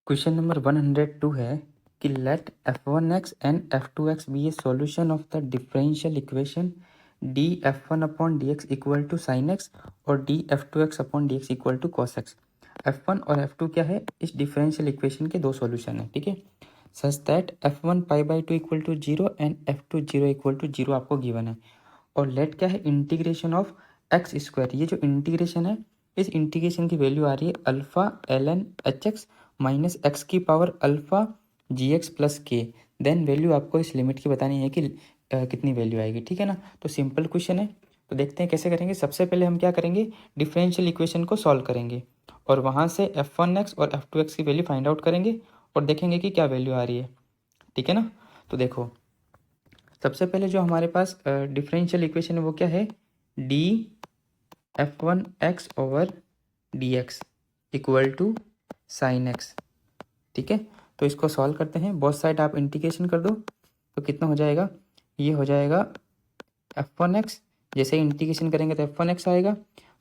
Question number 102 है कि let f1x and f2x be a solution of the differential equation d f1 upon d x equal to sine x और d f2x upon d x equal to cos x. f1 और f2 क्या है, इस differential equation के दो solution है, ठीक है। Such that f1 pi by two equal to zero and f2 zero equal to zero आपको गिवन है। और लेट क्या है, इंटीग्रेशन ऑफ एक्स स्क्वायर। ये जो इंटीग्रेशन है, इस इंटीग्रेशन की वैल्यू आ रही है alpha L N H X minus X की power alpha G X plus K. Then value आपको इस लिमिट की बतानी है कि कितनी वैल्यू आएगी, ठीक है ना। तो सिंपल क्वेश्चन है, तो देखते हैं कैसे करेंगे। सबसे पहले हम क्या करेंगे, डिफरेंशियल इक्वेशन को सॉल्व करेंगे और वहाँ से f1x और f2x की वैल्यू फाइंड आउट करेंगे और देखेंगे कि क्या वैल्यू आ रही है, ठीक है ना। तो देखो, सबसे पहले जो हमारे पास डिफरेंशियल इक्वेशन है वो क्या है, D f1x over D x equal to sine X, ठीक है। तो इसको सॉल्व करते हैं, बोथ साइड आप इंटीग्रेशन कर दो तो कितना हो जाएगा, ये हो जाएगा f1x। जैसे इंटीग्रेशन करेंगे तो f1x आएगा,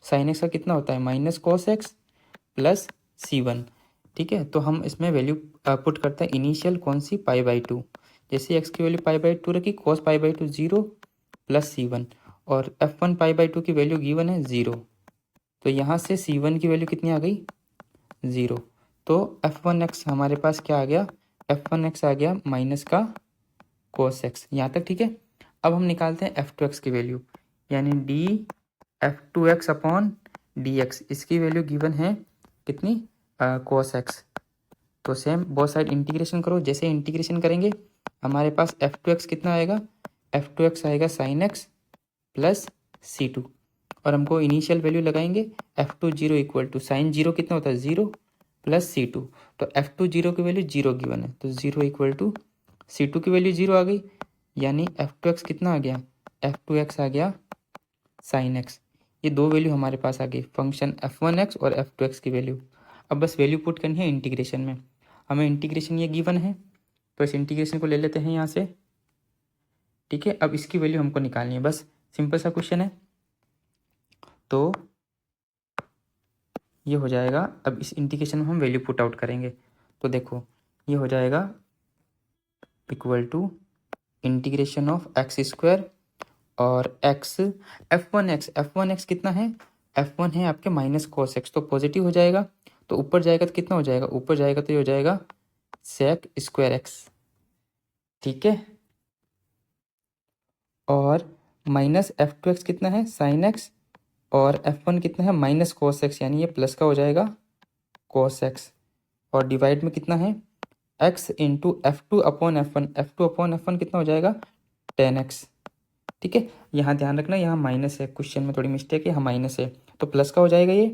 साइन एक्स का कितना होता है minus cos x plus c1, ठीक है। तो हम इसमें वैल्यू पुट करते हैं इनिशियल कौन सी, पाई बाई टू। जैसे x की वैल्यू पाई बाई टू रखी, cos pi by to zero plus c1 और f1 पाई बाई टू की वैल्यू गिवन है जीरो, तो यहाँ से c1 की वैल्यू कितनी आ गई, ज़ीरो। तो f1x हमारे पास क्या आ गया, f1x आ गया माइनस का कोस एक्स, यहाँ तक ठीक है। अब हम निकालते हैं f2x की वैल्यू, यानी D f2x upon d x, इसकी वैल्यू गिवन है कितनी, कोस एक्स। तो सेम बोथ साइड इंटीग्रेशन करो। जैसे इंटीग्रेशन करेंगे हमारे पास f2x कितना आएगा, f2x आएगा साइन एक्स प्लस c2 और हमको इनिशियल वैल्यू लगाएंगे f2 zero equal to sine zero कितना होता है जीरो प्लस c2। तो f2 जीरो की वैल्यू जीरो गिवन है, तो जीरो इक्वल टू c2 की वैल्यू जीरो आ गई, यानी f2x कितना आ गया, f2x आ गया साइन एक्स। ये दो वैल्यू हमारे पास आ गई, फंक्शन f1x और f2x की वैल्यू। अब बस वैल्यू पुट करनी है इंटीग्रेशन में, हमें इंटीग्रेशन ये गिवन है तो इस इंटीग्रेशन को ले लेते हैं यहाँ से, ठीक है। अब इसकी वैल्यू हमको निकालनी है, बस सिंपल सा क्वेश्चन है। तो ये हो जाएगा, अब इस इंटीग्रेशन में हम वैल्यू पुट आउट करेंगे तो देखो ये हो जाएगा equal to integration of X square और एक्स f1x कितना है, f1 है आपके माइनस कॉस एक्स, तो पॉजिटिव हो जाएगा। तो ऊपर जाएगा तो कितना हो जाएगा, ऊपर जाएगा तो ये हो जाएगा सेक स्क्वायर एक्स, ठीक है। और माइनस f2x कितना है साइन एक्स और f1 कितना है माइनस कॉस एक्स, यानी ये प्लस का हो जाएगा कॉस एक्स। और डिवाइड में कितना है x into f2 upon f1 कितना हो जाएगा टेन एक्स, ठीक है। यहाँ ध्यान रखना, यहाँ माइनस है, क्वेश्चन में थोड़ी मिस्टेक है, यहाँ माइनस है तो प्लस का हो जाएगा ये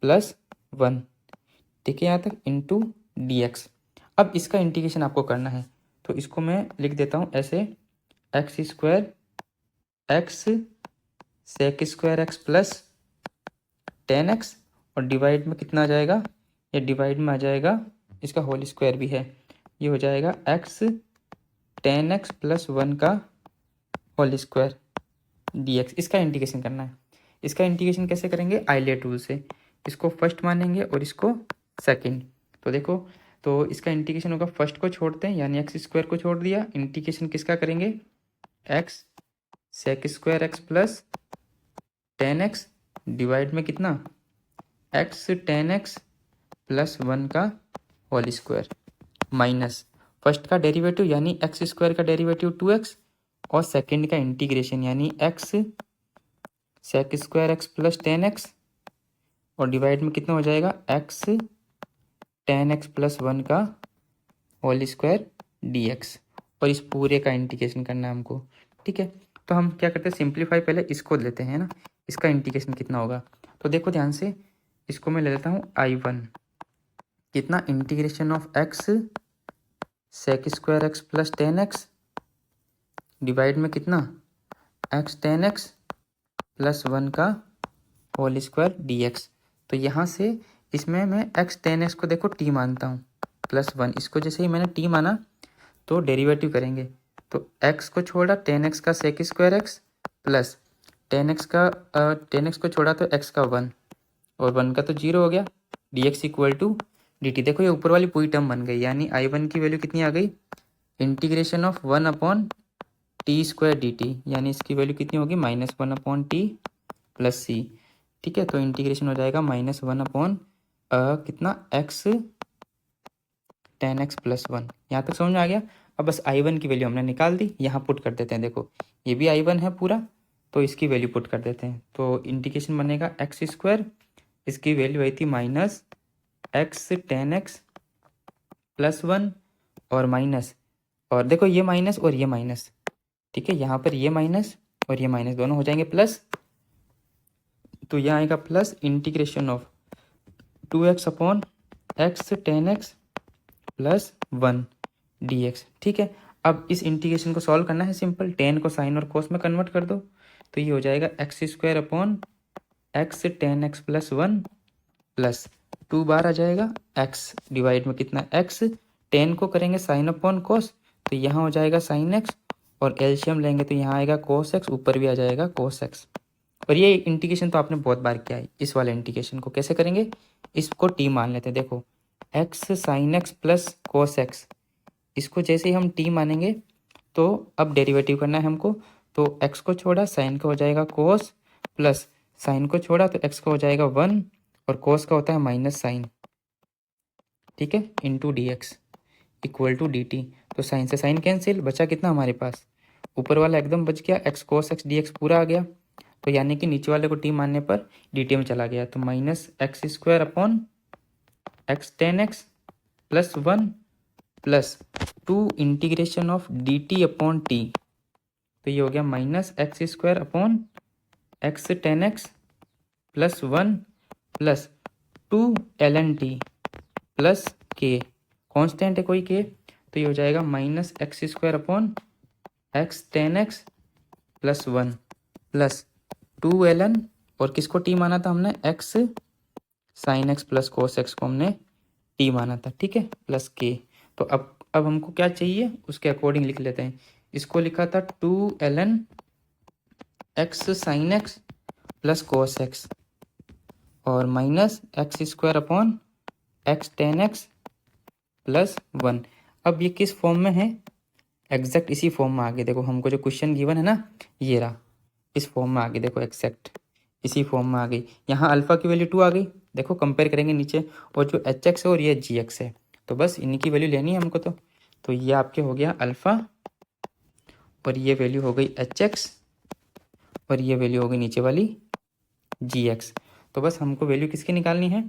प्लस वन, ठीक है यहाँ तक, इंटू डी एक्स। अब इसका इंटीग्रेशन आपको करना है तो इसको मैं लिख देता हूँ ऐसे, X square X sec square X plus ten X और डिवाइड में कितना आ जाएगा, ये डिवाइड में आ जाएगा इसका होल स्क्वायर भी है, ये हो जाएगा X ten X plus one का होल स्क्वायर डी एक्स। इसका इंटीग्रेशन करना है। इसका इंटीग्रेशन कैसे करेंगे, आइलेट रूल से, इसको फर्स्ट मानेंगे और इसको सेकंड। तो देखो, तो इसका इंटीग्रेशन होगा, फर्स्ट को छोड़ते हैं यानी एक्स स्क्वायर को छोड़ दिया, इंटीग्रेशन किसका करेंगे, X sec square X plus ten X divide में कितना, X ten X plus one का होल स्क्वायर माइनस फर्स्ट का डेरिवेटिव यानी एक्स स्क्वायर का डेरिवेटिव टू एक्स और सेकेंड का इंटीग्रेशन यानी X sec square X plus ten X और डिवाइड में कितना हो जाएगा X ten X plus one का होल स्क्वायर डी एक्स, और इस पूरे का इंटीग्रेशन करना है हमको, ठीक है। तो हम क्या करते हैं, सिंप्लीफाई पहले इसको लेते हैं ना, इसका इंटीग्रेशन कितना होगा। तो देखो ध्यान से, इसको मैं ले लेता हूँ I1, कितना integration of X sec square X plus ten X divide में कितना X ten X plus one का होल स्क्वायर डी एक्स। तो यहाँ से इसमें मैं एक्स टेन एक्स को देखो टी मानता हूँ प्लस वन, इसको जैसे ही मैंने टी माना तो डेरिवेटिव करेंगे, तो एक्स को छोड़ा टेन एक्स का sec square X plus ten X को छोड़ा तो एक्स का वन और वन का तो जीरो हो गया, D x equal to dt। देखो ये ऊपर वाली पूरी टर्म बन गई, यानी I1 की वैल्यू कितनी आ गई, इंटीग्रेशन ऑफ 1/t² dt, यानी इसकी वैल्यू कितनी होगी -1/t + c। ठीक है, तो इंटीग्रेशन हो जाएगा -1 कितना x tan x + 1। यहाँ तक समझ में आ गया। अब बस I1 की वैल्यू हमने निकाल दी, यहाँ पुट कर देते हैं। देखो ये भी I1 है पूरा, तो इसकी वैल्यू पुट कर देते हैं। तो इंटीग्रेशन बनेगा x², इसकी वैल्यू आई थी -x tan x + 1 और माइनस, और देखो ये माइनस और ये माइनस, ठीक है, यहाँ पर ये माइनस और ये माइनस दोनों हो जाएंगे प्लस, तो यहाँ आएगा plus integration of 2x/x tan x + 1 dx। ठीक है, अब इस इंटीग्रेशन को सॉल्व करना है, सिंपल, tan को साइन और कोस में कन्वर्ट कर दो, तो ये हो जाएगा x² tan x + 1 प्लस 2 बार आ जाएगा x डिवाइड में कितना x, tan को करेंगे साइन अपॉन कोस, तो यहाँ हो जाएगा साइन x, और एलसीएम लेंगे तो यहाँ आएगा कोस x, ऊपर भी आ जाएगा कोस x। और ये इंटीग्रेशन तो आपने बहुत बार किया है। इस वाले इंटीग्रेशन को कैसे करेंगे, इसको t मान लेते हैं। देखो x sine x plus cos x, इसको जैसे ही हम t मानेंगे तो अब डेरिवेटिव करना है हमको, तो x को छोड़ा साइन का हो जाएगा कोस, प्लस साइन को छोड़ा तो x का हो जाएगा 1, और कोस का होता है माइनस साइन, ठीक है, into dx equal to dt। तो साइन से साइन कैंसिल, बचा कितना हमारे पास, ऊपर वाला एकदम बच गया, x cos x dx पूरा आ गया, तो यानी कि नीचे वाले को t मानने पर dt में चला गया, तो -x² x tan x + 1 plus 2 integration of dt/t, तो ये हो गया -x² x tan x + 1 plus 2 ln t plus k, constant है कोई k, तो ये हो जाएगा -x² x tan x + 1 plus 2 ln, और किसको t माना था हमने, x sin x + cos x को हमने t माना था, ठीक है, प्लस k। तो अब हमको क्या चाहिए, उसके अकॉर्डिंग लिख लेते हैं। इसको लिखा था 2 ln x sin x + cos x और minus x² x tan x + 1। अब ये किस फॉर्म में है, एग्जैक्ट इसी फॉर्म में आ गए। देखो हमको जो क्वेश्चन गिवन है ना, ये रहा, इस फॉर्म में आ गई, देखो एग्जैक्ट इसी फॉर्म में आ गई। यहाँ अल्फा की वैल्यू 2 आ गई, देखो कंपेयर करेंगे नीचे, और जो HX है और ये GX है, तो बस इनकी वैल्यू लेनी है हमको। तो ये आपके हो गया अल्फा, और ये वैल्यू हो गई HX, और ये वैल्यू हो गई नीचे वाली GX। तो बस हमको वैल्यू किसकी निकालनी है,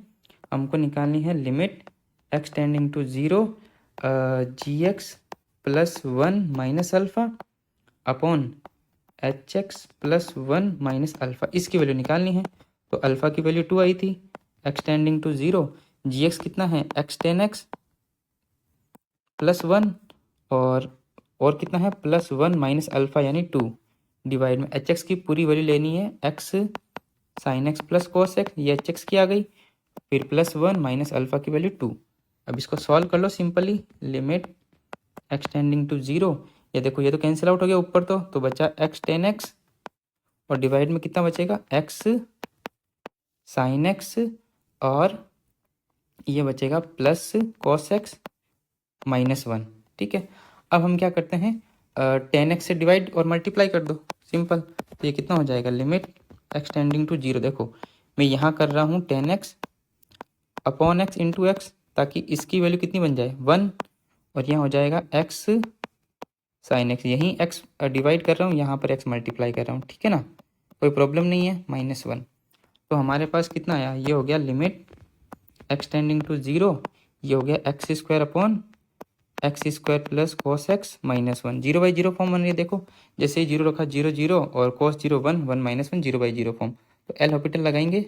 हमको निकालनी है limit x tending to 0 GX + 1 minus alpha upon HX + 1 minus alpha, इसकी वैल्यू निकालनी है। तो अल्फा की वैल्यू 2 आई थी, x टेंडिंग टू 0, GX कितना है x tan x + 1, और कितना है +1 माइनस अल्फा यानी 2 डिवाइड में HX की पूरी वैल्यू लेनी है x sin x + cos x, ये HX की आ गई, फिर +1 माइनस अल्फा की वैल्यू 2। अब इसको सॉल्व कर लो simply, limit x tending to 0, ये देखो ये तो कैंसिल आउट हो गया ऊपर, तो बचा x tan x, और डिवाइड में कितना बचेगा x sin x, और ये बचेगा प्लस cos x -1। ठीक है, अब हम क्या करते हैं, tan x से डिवाइड और मल्टीप्लाई कर दो, सिंपल। तो ये कितना हो जाएगा, लिमिट x टेंडिंग टू 0, देखो मैं यहाँ कर रहा हूँ tan x upon x into x, ताकि इसकी वैल्यू कितनी बन जाए 1, और यहाँ हो जाएगा x sin x, यहीं x डिवाइड कर रहा हूँ, यहाँ पर x मल्टीप्लाई कर रहा हूँ, ठीक है ना, कोई प्रॉब्लम नहीं है, -1। तो हमारे पास कितना आया, ये हो गया लिमिट x टेंडिंग टू 0, ये हो गया x² upon x² + cos x -1, 0/0 form बन रही है। देखो जैसे ही 0 रखा 0 0, और cos 0 1 1 -1, 0/0 फॉर्म, तो एल हॉपिटल लगाएंगे,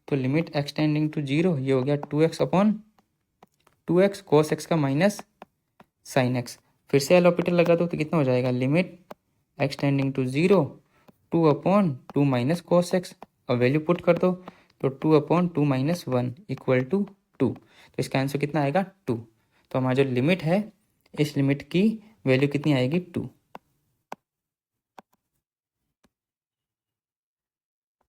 तो लिमिट x टेंडिंग टू 0, ये हो गया 2x upon 2x cos x का माइनस sin x, फिर से एल हॉपिटल लगा दो, तो कितना हो जाएगा, limit x tending to 0 2 upon 2 minus cos x, और वैल्यू पुट कर दो, तो 2 अपॉन 2 माइनस 1 इक्वल टू 2। तो इसका आंसर कितना आएगा 2। तो हमारा जो लिमिट है, इस लिमिट की वैल्यू कितनी आएगी 2।